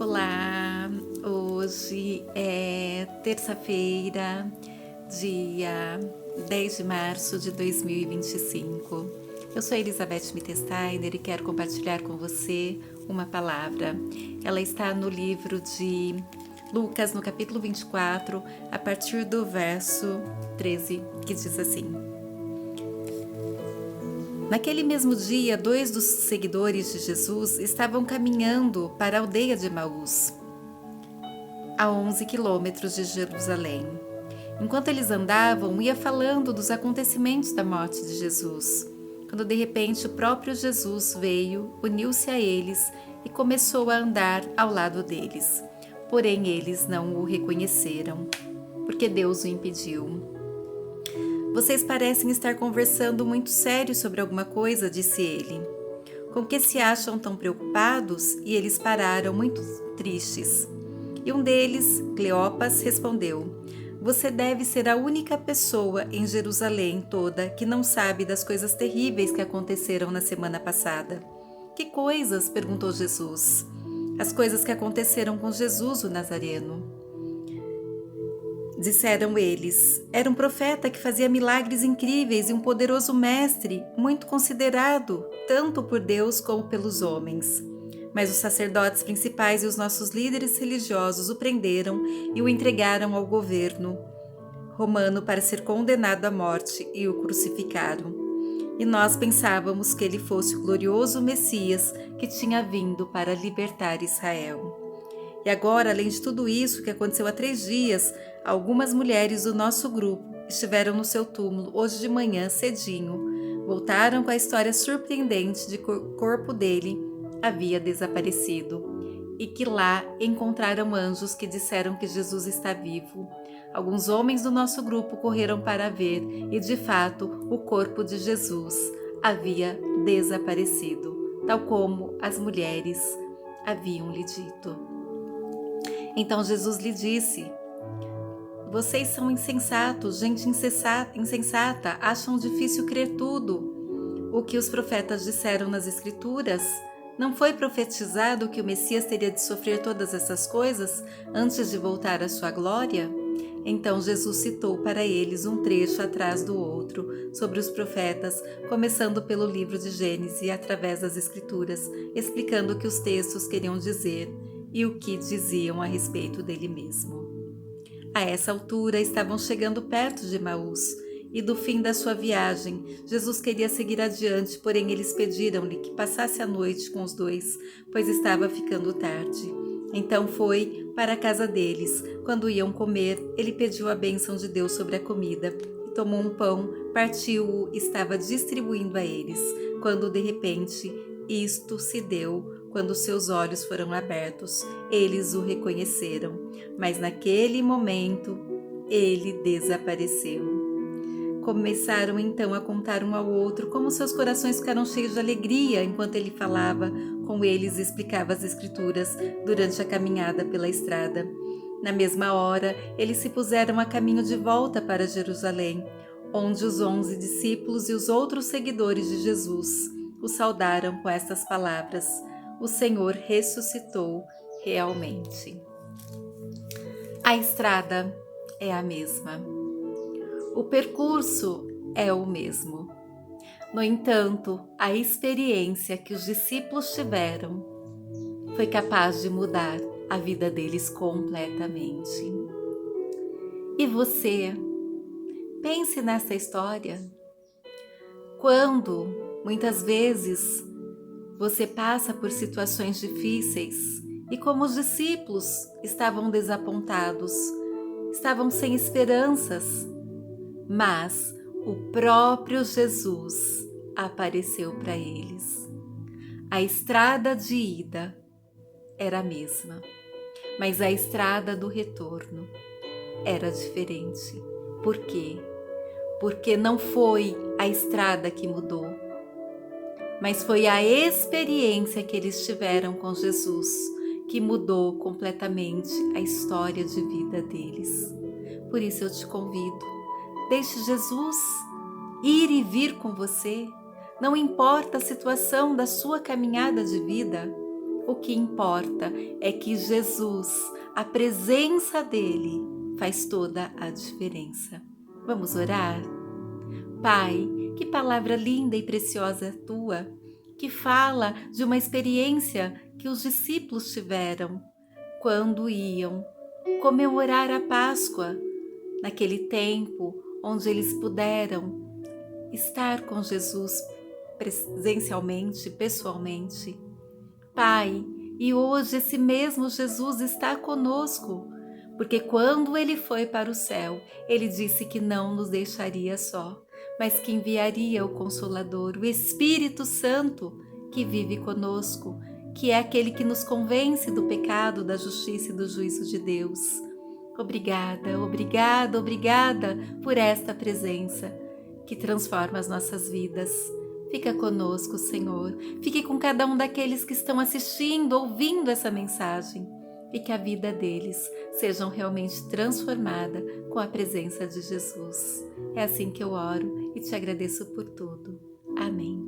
Olá, hoje é terça-feira, dia 10 de março de 2025. Eu sou Elizabeth Mittesteiner e quero compartilhar com você uma palavra. Ela está no livro de Lucas, no capítulo 24, a partir do verso 13, que diz assim: Naquele mesmo dia, 2 dos seguidores de Jesus estavam caminhando para a aldeia de Emaús, a 11 quilômetros de Jerusalém. Enquanto eles andavam, ia falando dos acontecimentos da morte de Jesus, quando de repente o próprio Jesus veio, uniu-se a eles e começou a andar ao lado deles. Porém, eles não o reconheceram, porque Deus o impediu. Vocês parecem estar conversando muito sério sobre alguma coisa, disse ele. Com que se acham tão preocupados? E eles pararam muito tristes. E um deles, Cleopas, respondeu: Você deve ser a única pessoa em Jerusalém toda que não sabe das coisas terríveis que aconteceram na semana passada. Que coisas? Perguntou Jesus. As coisas que aconteceram com Jesus, o Nazareno. Disseram eles, era um profeta que fazia milagres incríveis e um poderoso mestre, muito considerado, tanto por Deus como pelos homens. Mas os sacerdotes principais e os nossos líderes religiosos o prenderam e o entregaram ao governo romano para ser condenado à morte e o crucificaram. E nós pensávamos que ele fosse o glorioso Messias que tinha vindo para libertar Israel. E agora, além de tudo isso que aconteceu há 3 dias, algumas mulheres do nosso grupo estiveram no seu túmulo hoje de manhã cedinho. Voltaram com a história surpreendente de que o corpo dele havia desaparecido e que lá encontraram anjos que disseram que Jesus está vivo. Alguns homens do nosso grupo correram para ver e, de fato, o corpo de Jesus havia desaparecido, tal como as mulheres haviam lhe dito. Então Jesus lhe disse: Vocês são insensatos, gente insensata, acham difícil crer tudo o que os profetas disseram nas Escrituras? Não foi profetizado que o Messias teria de sofrer todas essas coisas antes de voltar à sua glória? Então Jesus citou para eles um trecho atrás do outro sobre os profetas, começando pelo livro de Gênesis e através das Escrituras, explicando o que os textos queriam dizer e o que diziam a respeito dele mesmo. A essa altura estavam chegando perto de Emaús e do fim da sua viagem. Jesus queria seguir adiante, porém eles pediram-lhe que passasse a noite com os dois, pois estava ficando tarde. Então foi para a casa deles. Quando iam comer, ele pediu a bênção de Deus sobre a comida e tomou um pão, partiu-o e estava distribuindo a eles, quando de repente isto se deu. Quando seus olhos foram abertos, eles o reconheceram, mas naquele momento ele desapareceu. Começaram então a contar um ao outro como seus corações ficaram cheios de alegria enquanto ele falava com eles e explicava as Escrituras durante a caminhada pela estrada. Na mesma hora, eles se puseram a caminho de volta para Jerusalém, onde os 11 discípulos e os outros seguidores de Jesus o saudaram com estas palavras: O Senhor ressuscitou realmente. A estrada é a mesma. O percurso é o mesmo. No entanto, a experiência que os discípulos tiveram foi capaz de mudar a vida deles completamente. E você? Pense nessa história. Quando, muitas vezes, você passa por situações difíceis e, como os discípulos, estavam desapontados, estavam sem esperanças, mas o próprio Jesus apareceu para eles. A estrada de ida era a mesma, mas a estrada do retorno era diferente. Por quê? Porque não foi a estrada que mudou, mas foi a experiência que eles tiveram com Jesus que mudou completamente a história de vida deles. Por isso eu te convido, deixe Jesus ir e vir com você, não importa a situação da sua caminhada de vida. O que importa é que Jesus, a presença dele, faz toda a diferença. Vamos orar? Pai, que palavra linda e preciosa é tua, que fala de uma experiência que os discípulos tiveram quando iam comemorar a Páscoa, naquele tempo onde eles puderam estar com Jesus presencialmente, pessoalmente. Pai, e hoje esse mesmo Jesus está conosco, porque quando ele foi para o céu, ele disse que não nos deixaria só, mas que enviaria o Consolador, o Espírito Santo, que vive conosco, que é aquele que nos convence do pecado, da justiça e do juízo de Deus. Obrigada, obrigada, obrigada por esta presença que transforma as nossas vidas. Fica conosco, Senhor. Fique com cada um daqueles que estão assistindo, ouvindo essa mensagem, e que a vida deles seja realmente transformada com a presença de Jesus. É assim que eu oro e te agradeço por tudo. Amém.